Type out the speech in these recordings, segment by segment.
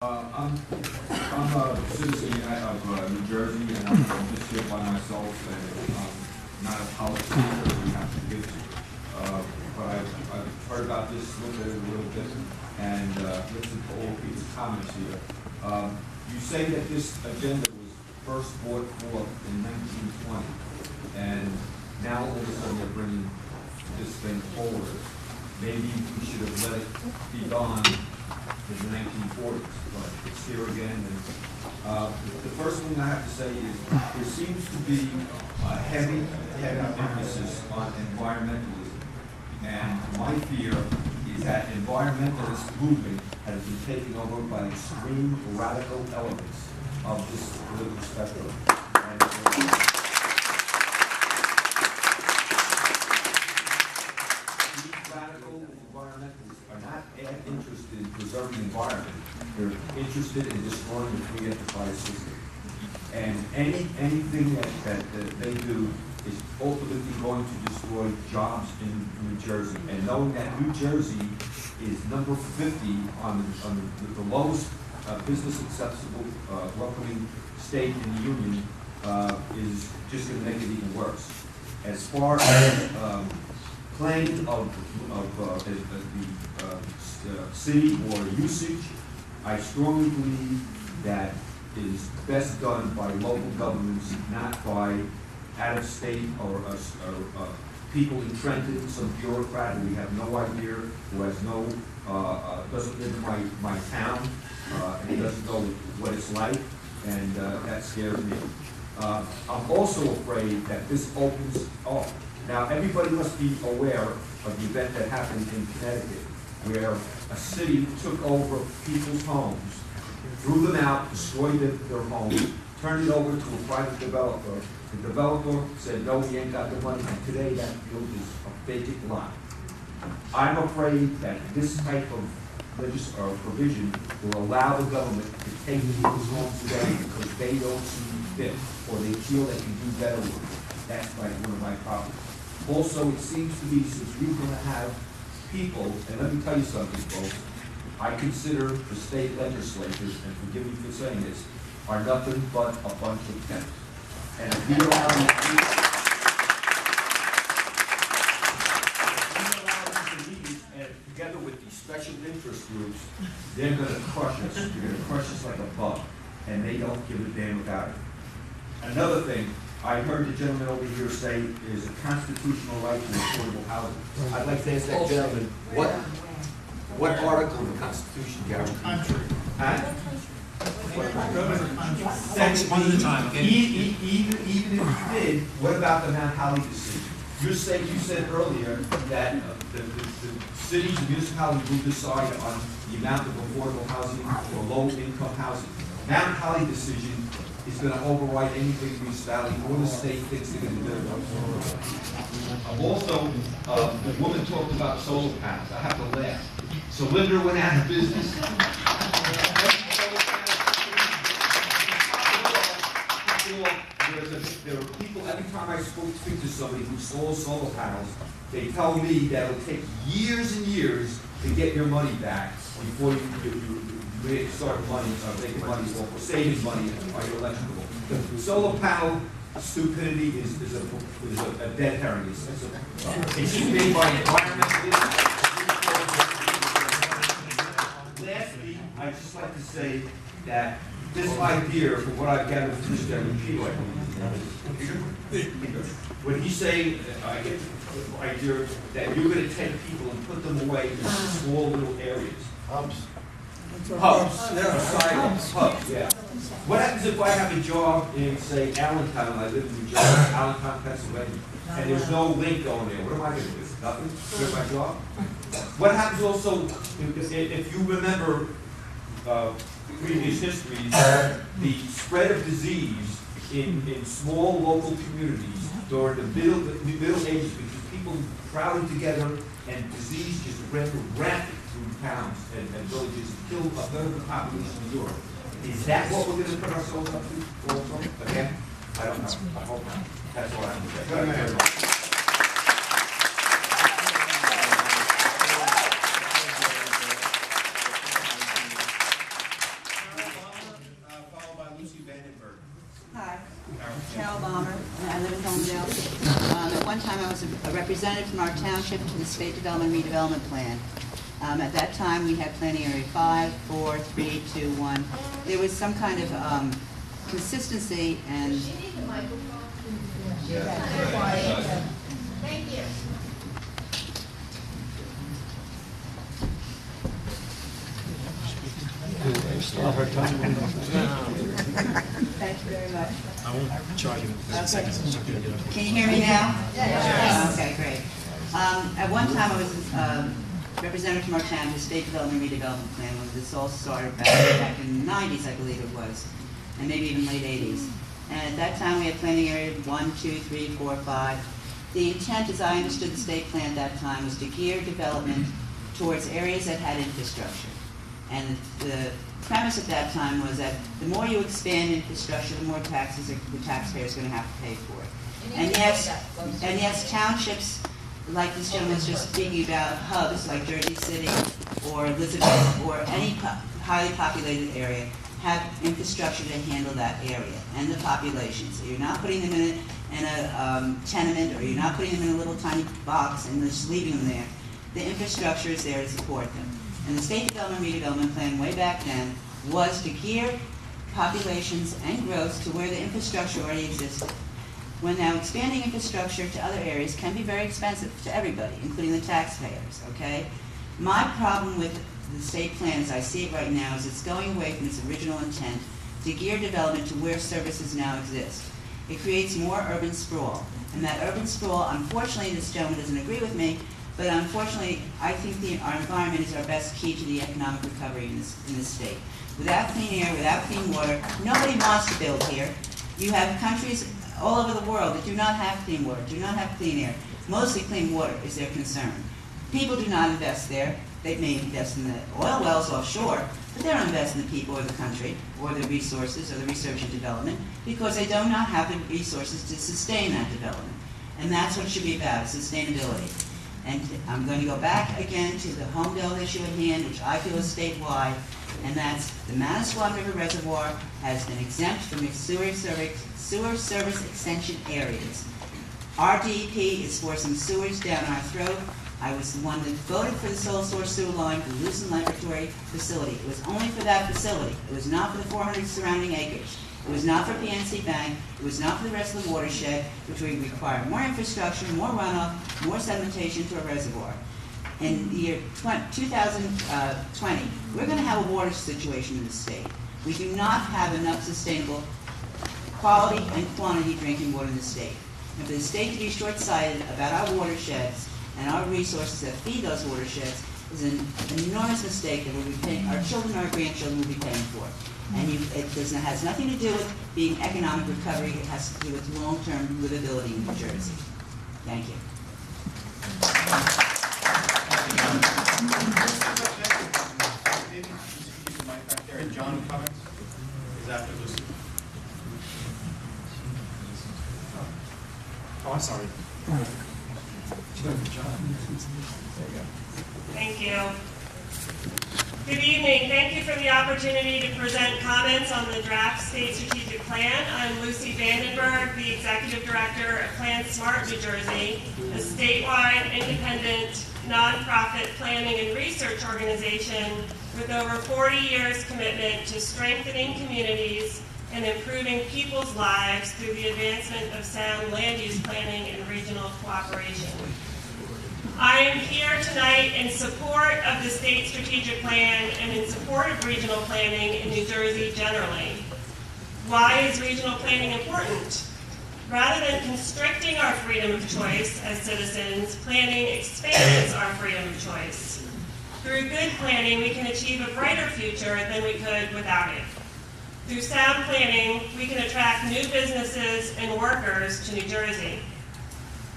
I'm a citizen of New Jersey, and I'm just here by myself, and I'm not a politician, we have to get to. But I've heard about this, looked at it a little bit, and listened to all people's comments here. You say that this agenda was first brought forth in 1920, and now all of a sudden they're bringing this thing forward. Maybe we should have let it be gone in the 1940s, but it's here again. And the first thing I have to say is there seems to be a heavy emphasis on environmentalism. And my fear is that environmentalist movement has been taken over by extreme radical elements of this political spectrum. These radical environmentalists are not interested in preserving the environment. They're interested in destroying the free enterprise system. And anything that they do is ultimately going to destroy jobs in New Jersey. And knowing that New Jersey is number 50 on the lowest business acceptable welcoming state in the union is just going to make it even worse. As far as claims of the city or usage, I strongly believe that is best done by local governments, not by out-of-state or people in Trenton, some bureaucrat who we have no idea, who has no, doesn't live in my town, and he doesn't know what it's like, and that scares me. I'm also afraid that this opens up. Now, everybody must be aware of the event that happened in Connecticut, where a city took over people's homes, threw them out, destroyed their homes, turned it over to a private developer. The developer said, no, we ain't got the money, and today that field is a vacant lot. I'm afraid that this type of provision will allow the government to take people's homes away because they don't see fit, or they feel they can do better with it. That's like one of my problems. Also, it seems to me, since we're going to have people, and let me tell you something, folks, I consider the state legislatures, and forgive me for saying this, are nothing but a bunch of pimps. And if we allow them to leave, and together with these special interest groups, they're going to crush us. They're going to crush us like a bug, and they don't give a damn about it. Another thing, I heard the gentleman over here say there's a constitutional right to affordable housing. I'd like to ask that gentleman, what article in the Constitution guarantees? One at a time, okay? Even if you did, what about the Mount Holly decision? You said earlier that the cities and municipalities will decide on the amount of affordable housing or low-income housing. Mount Holly decision is going to override anything Reese Valley or the state thinks they're going to do. Also, the woman talked about solar panels. I have to laugh. So Linda went out of business. There are people, every time I speak to somebody who installs solar panels, they tell me that it'll take years and years to get your money back before you start making money or saving money on your electrical. The solar panel stupidity is a dead herring. It's just made by environmentalists. Lastly, I'd just like to say that this idea, from what I've gathered from Mr. Peter, when he's saying, I get the idea that you're going to take people and put them away in small little areas. Hubs, yeah. What happens if I have a job in, say, Allentown, I live in New Jersey, Allentown, Pennsylvania, and there's no link going there? What am I going to do? Nothing? Quit my job? What happens also, if you remember previous histories, the spread of disease in small local communities during the middle ages, because people crowded together and disease just ran rampant through towns and villages, killed a third of the population of Europe. Is that what we're going to put ourselves up to also? Again, I don't know. I hope not. That's all I have to say. Thank you very much. Hi, Carol Bomber. I live in Homedale. At one time, I was a representative from our township to the State Development Redevelopment Plan. At that time, we had Planning Area 5, 4, 3, 2, 1. There was some kind of consistency and... Does she need the microphone? Thank you. Thank you very much. I won't charge you 30 seconds. I'm just gonna get up. Can you hear me now? Yes. Okay, great. At one time, I was representative from our town to the State Development Redevelopment Plan when this all started back in the 90s, I believe it was, and maybe even late 80s. And at that time, we had planning area 1, 2, 3, 4, 5. The intent, as I understood the state plan at that time, was to gear development towards areas that had infrastructure. And the premise at that time was that the more you expand infrastructure, the more taxes the taxpayers are going to have to pay for it. And yes, townships, like this gentleman was just speaking about, hubs like Jersey City or Elizabeth or any highly populated area, have infrastructure to handle that area and the population. So you're not putting them in a tenement, or you're not putting them in a little tiny box and just leaving them there. The infrastructure is there to support them. And the State Development Redevelopment Plan way back then was to gear populations and growth to where the infrastructure already existed. When now expanding infrastructure to other areas can be very expensive to everybody, including the taxpayers, okay? My problem with the state plan, as I see it right now, is it's going away from its original intent to gear development to where services now exist. It creates more urban sprawl. And that urban sprawl, unfortunately, this gentleman doesn't agree with me, but unfortunately, I think our environment is our best key to the economic recovery in this state. Without clean air, without clean water, nobody wants to build here. You have countries all over the world that do not have clean water, do not have clean air. Mostly clean water is their concern. People do not invest there. They may invest in the oil wells offshore, but they don't invest in the people or the country or the resources or the research and development because they do not have the resources to sustain that development. And that's what it should be about, sustainability. And I'm going to go back again to the Homedale issue at hand, which I feel is statewide, and that's the Manasquan River Reservoir has been exempt from its sewer service extension areas. Our DEP is forcing sewage down our throat. I was the one that voted for the sole source sewer line for the Lucent Laboratory facility. It was only for that facility. It was not for the 400 surrounding acres. It was not for PNC Bank. It was not for the rest of the watershed, which would require more infrastructure, more runoff, more sedimentation to a reservoir. In the year 2020, we're going to have a water situation in the state. We do not have enough sustainable quality and quantity drinking water in the state. And for the state to be short-sighted about our watersheds and our resources that feed those watersheds is an enormous mistake that we'll be paying, our children and our grandchildren will be paying for. And has nothing to do with being economic recovery. It has to do with long-term livability in New Jersey. Thank you. Maybe just keep the mic back there. And John, comments? Is after Lucy? Oh, I'm sorry. Thank you. Good evening. Thank you for the opportunity to present comments on the draft state strategic plan. I'm Lucy Vandenberg, the Executive Director of Plan Smart New Jersey, a statewide, independent, nonprofit planning and research organization with over 40 years commitment to strengthening communities and improving people's lives through the advancement of sound land use planning and regional cooperation. I am here tonight in support of the state strategic plan and in support of regional planning in New Jersey generally. Why is regional planning important? Rather than constricting our freedom of choice as citizens, planning expands our freedom of choice. Through good planning, we can achieve a brighter future than we could without it. Through sound planning, we can attract new businesses and workers to New Jersey.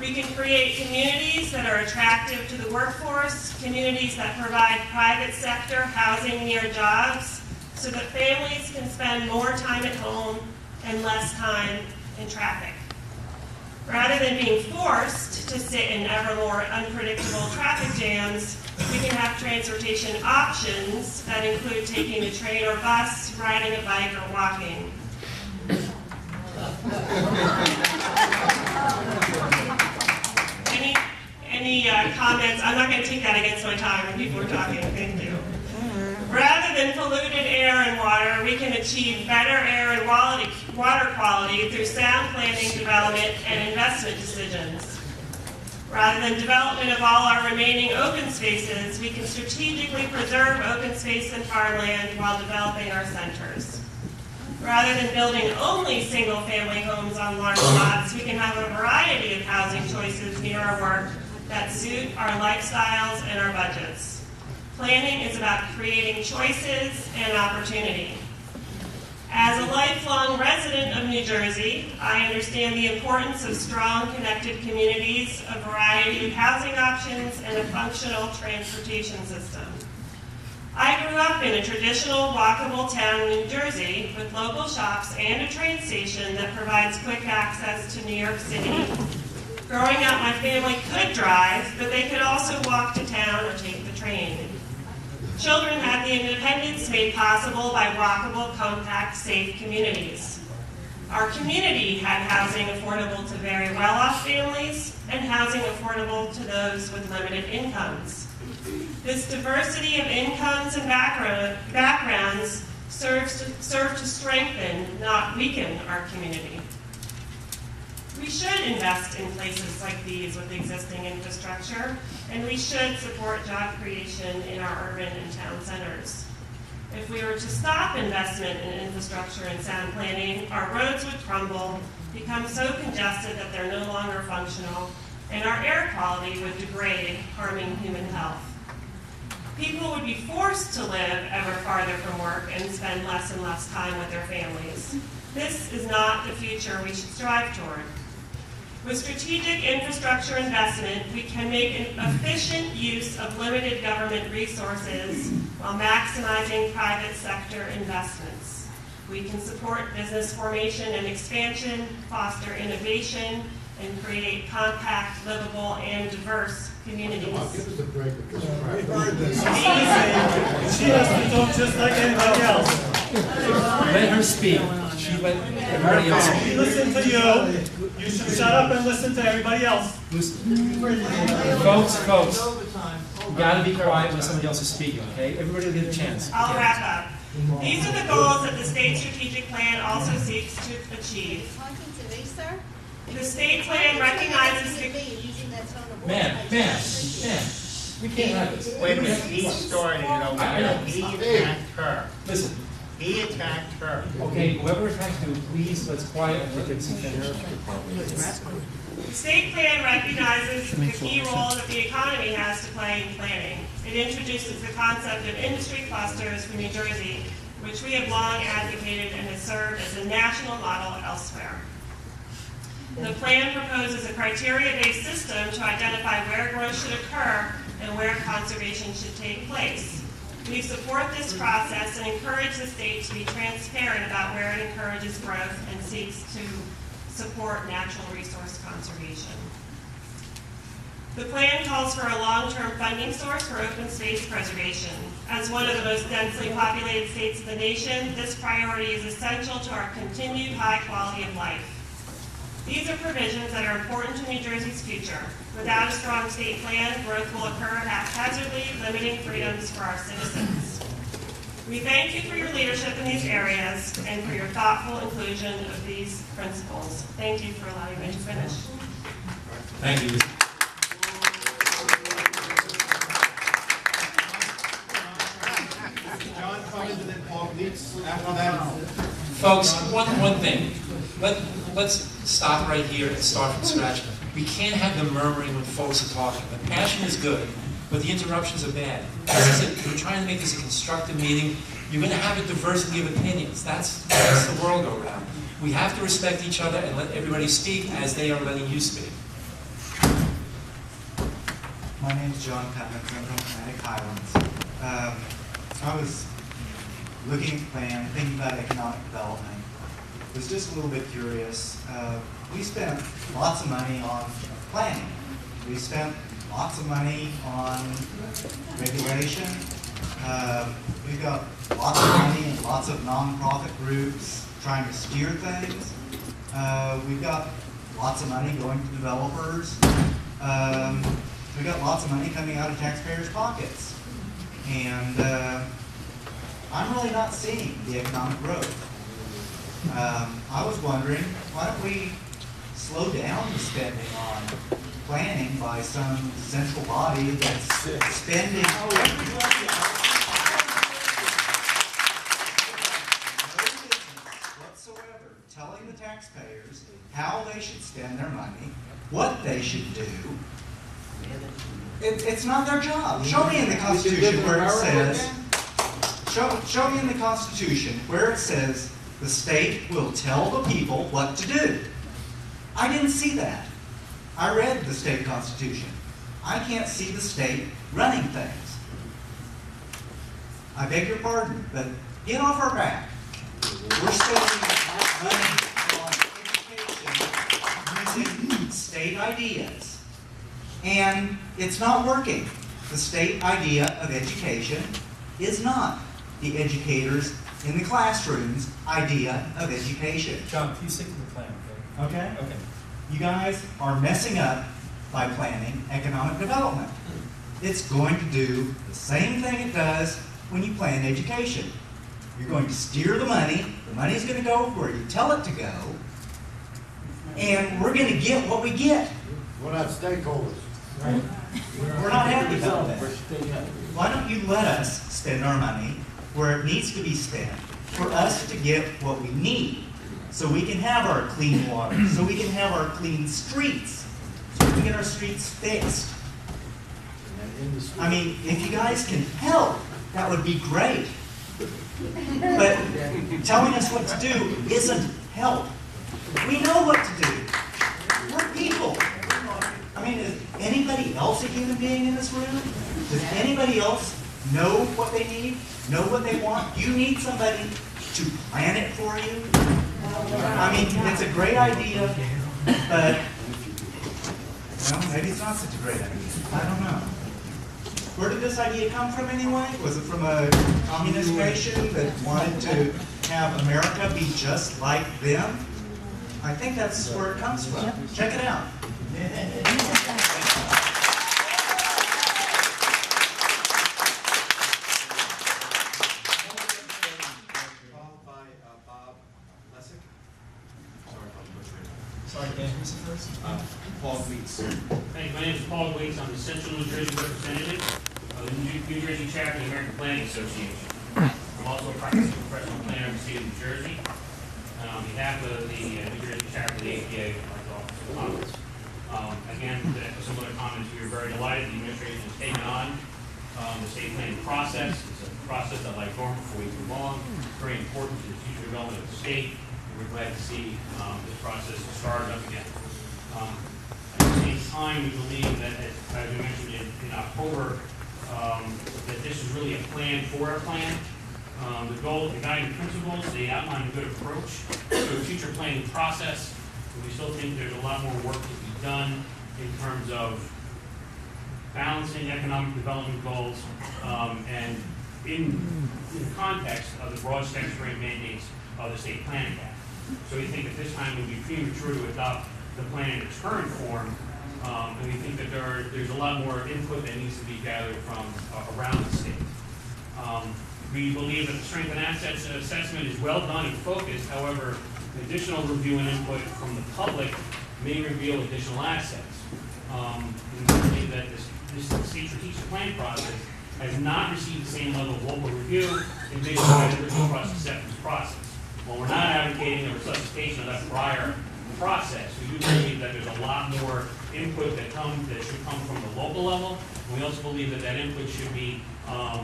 We can create communities that are attractive to the workforce, communities that provide private sector housing near jobs, so that families can spend more time at home and less time in traffic. Rather than being forced to sit in ever more unpredictable traffic jams, we can have transportation options that include taking a train or bus, riding a bike, or walking. Any comments? I'm not going to take that against my time when people are talking. Thank you. Rather than polluted air and water, we can achieve better air and water quality through sound planning, development, and investment decisions. Rather than development of all our remaining open spaces, we can strategically preserve open space and farmland while developing our centers. Rather than building only single-family homes on large lots, we can have a variety of housing choices near our work that suit our lifestyles and our budgets. Planning is about creating choices and opportunity. As a lifelong resident of New Jersey, I understand the importance of strong, connected communities, a variety of housing options, and a functional transportation system. I grew up in a traditional walkable town in New Jersey with local shops and a train station that provides quick access to New York City. Growing up, my family could drive, but they could also walk to town or take the train. Children had the independence made possible by walkable, compact, safe communities. Our community had housing affordable to very well-off families and housing affordable to those with limited incomes. This diversity of incomes and backgrounds serve to strengthen, not weaken, our community. We should invest in places like these with existing infrastructure, and we should support job creation in our urban and town centers. If we were to stop investment in infrastructure and sound planning, our roads would crumble, become so congested that they're no longer functional, and our air quality would degrade, harming human health. People would be forced to live ever farther from work and spend less and less time with their families. This is not the future we should strive toward. With strategic infrastructure investment, we can make an efficient use of limited government resources while maximizing private sector investments. We can support business formation and expansion, foster innovation, and create compact, livable, and diverse communities. Give us a break with this crap. We've heard this. She has to talk just like anybody else. Let her speak. She let everybody else We speak. listen to you. You should shut up and listen to everybody else. Folks, you gotta be quiet when somebody else is speaking, okay? Everybody will get a chance. I'll wrap up. These are the goals that the state strategic plan also seeks to achieve. Talking to me, sir? The state plan recognizes Talking to me, using that tone of voice. Ma'am, I ma'am, appreciate it. ma'am, we can't have this. Wait a minute, he started it over I know. there. He attacked her. Listen, He attacked her. okay, whoever attacks you, please, let's quiet and let them finish. The state plan recognizes the key role that the economy has to play in planning. It introduces the concept of industry clusters for New Jersey, which we have long advocated and has served as a national model elsewhere. The plan proposes a criteria-based system to identify where growth should occur and where conservation should take place. We support this process and encourage the state to be transparent about where it encourages growth and seeks to support natural resource conservation. The plan calls for a long-term funding source for open space preservation. As one of the most densely populated states in the nation, this priority is essential to our continued high quality of life. These are provisions that are important to New Jersey's future. Without a strong state plan, growth will occur haphazardly, limiting freedoms for our citizens. We thank you for your leadership in these areas and for your thoughtful inclusion of these principles. Thank you for allowing me to finish. Thank you. John Cummins and then Paul Gleeks. After that, Folks, one thing. Let's stop right here and start from scratch. We can't have the murmuring when folks are talking. The passion is good, but the interruptions are bad. We're trying to make this a constructive meeting. You're going to have a diversity of opinions. That's the world go around. We have to respect each other and let everybody speak as they are letting you speak. My name is John Cummins. I'm from Atlantic Highlands. I was looking at the plan, thinking about economic development. Was just a little bit curious. We spent lots of money on planning. We spent lots of money on regulation. We've got lots of money and lots of nonprofit groups trying to steer things. We've got lots of money going to developers. We've got lots of money coming out of taxpayers' pockets. And I'm really not seeing the economic growth. I was wondering, why don't we slow down the spending on planning by some central body that's spending no business whatsoever telling the taxpayers how they should spend their money, what they should do. It's not their job. Show me in the Constitution where it says, show me in the Constitution where it says the state will tell the people what to do. I didn't see that. I read the state constitution. I can't see the state running things. I beg your pardon, but get off our back. We're spending money on education using state ideas. And it's not working. The state idea of education is not the educators in the classroom's idea of education. John, please stick to the plan, okay? Okay? Okay. You guys are messing up by planning economic development. It's going to do the same thing it does when you plan education. You're going to steer the money's going to go where you tell it to go, and we're going to get what we get. We're not stakeholders. Right? We're not happy about that. Why don't you let us spend our money where it needs to be spent for us to get what we need, so we can have our clean water, so we can have our clean streets, so we can get our streets fixed. I mean, if you guys can help, that would be great. But telling us what to do isn't help. We know what to do. We're people. I mean, is anybody else a human being in this room? Does anybody else know what they need? Know what they want? You need somebody to plan it for you? I mean, it's a great idea, but, well, maybe it's not such a great idea. I don't know. Where did this idea come from anyway? Was it from a communist nation that wanted to have America be just like them? I think that's where it comes from. Check it out. Sorry, can you introduce it first? Paul Weeks. Thank you. My name is Paul Weeks. I'm the Central New Jersey representative of the New Jersey chapter of the American Planning Association. I'm also a practicing professional planner in the state of New Jersey. And on behalf of the New Jersey chapter of the APA, I'd like to offer some comments. Again, to echo some other comments, we are very delighted the administration has taken on the state planning process. It's a process that, like normal, before we move on, is very important to the future development of the state. We're glad to see this process started up again. At the same time, we believe that, as we mentioned in October, that this is really a plan for a plan. The goal, the guiding principles, they outline a good approach to a future planning process. But we still think there's a lot more work to be done in terms of balancing economic development goals and in the context of the broad statutory mandates of the state planning act. So we think at this time it would be premature to adopt the plan in its current form, and we think that there's a lot more input that needs to be gathered from around the state. We believe that the strength and assets assessment is well done and focused. However, additional review and input from the public may reveal additional assets. We believe that this state strategic plan process has not received the same level of local review envisioned by the original cross-acceptance process. While we're not advocating the resuscitation of that prior process, we do believe that there's a lot more input that should come from the local level. And we also believe that that input should be that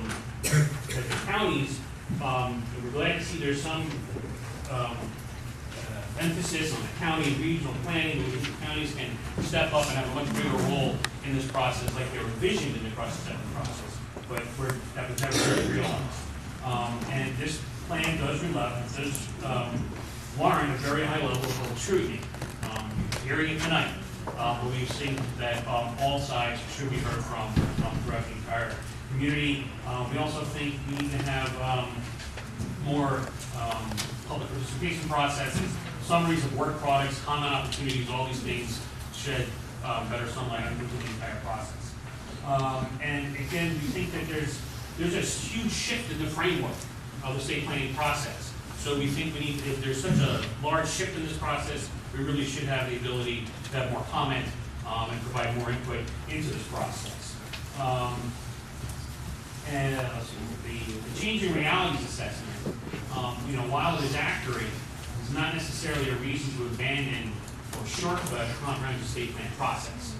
the counties. We're glad to see there's some emphasis on the county and regional planning. We think the counties can step up and have a much bigger role in this process, like they were envisioned in the cross-acceptance process. But that was never really realized. And this plan does warrant a very high level of scrutiny. Hearing it tonight, but we've seen that all sides should be heard from throughout the entire community. We also think we need to have more public participation processes summaries of work products, comment opportunities, all these things shed better sunlight into the entire process. And again, we think that there's a huge shift in the framework of the state planning process. So we think we need, if there's such a large shift in this process, we really should have the ability to have more comment and provide more input into this process. The changing realities assessment, while it is accurate, is not necessarily a reason to abandon or shortcut a comprehensive state plan process.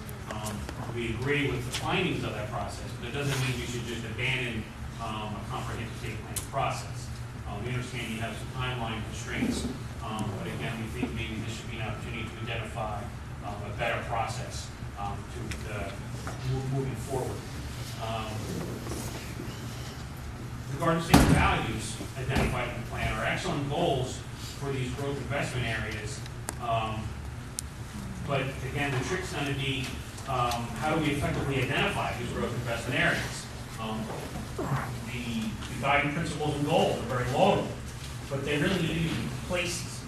We agree with the findings of that process, but it doesn't mean we should just abandon a comprehensive state plan process. We understand you have some timeline constraints, but again, we think maybe this should be an opportunity to identify a better process moving forward. Regarding state values identified in the plan are excellent goals for these growth investment areas. But again, the trick's going to be how do we effectively identify these growth investment areas? The guiding principles and goals are very laudable, but they really need to be places.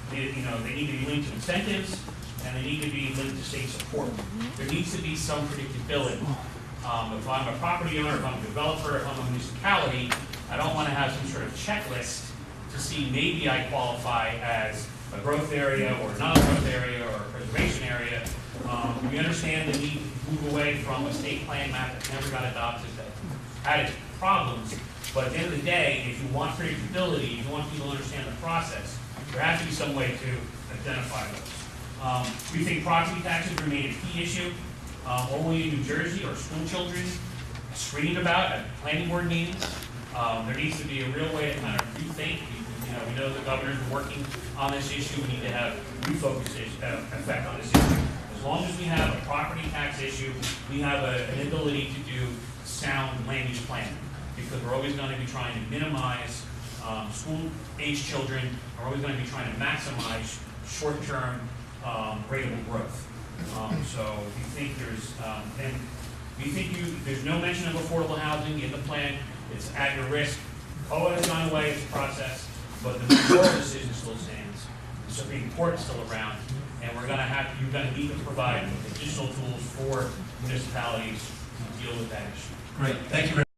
They need to be linked to incentives, and they need to be linked to state support. There needs to be some predictability. If I'm a property owner, if I'm a developer, if I'm a municipality, I don't want to have some sort of checklist to see maybe I qualify as a growth area or a non-growth area or a preservation area. We understand the need to move away from a state plan map that never got adopted, that had its problems. But at the end of the day, if you want predictability, if you want people to understand the process, there has to be some way to identify those. We think property taxes remain a key issue. Only in New Jersey are school children screamed about at planning board meetings. There needs to be a real way to kind of rethink. We know the governor's been working on this issue. We need to have refocus effect on this issue. As long as we have a property tax issue, we have an ability to do sound land use planning, because we're always going to be trying to minimize school-age children. We're always going to be trying to maximize short-term rateable growth. So we think there's no mention of affordable housing in the plan. It's at your risk. COA has gone away as a process, but the core decision still stands. The Supreme Court is still around, and you're going to need to provide additional tools for municipalities to deal with that issue. Great, thank you very much.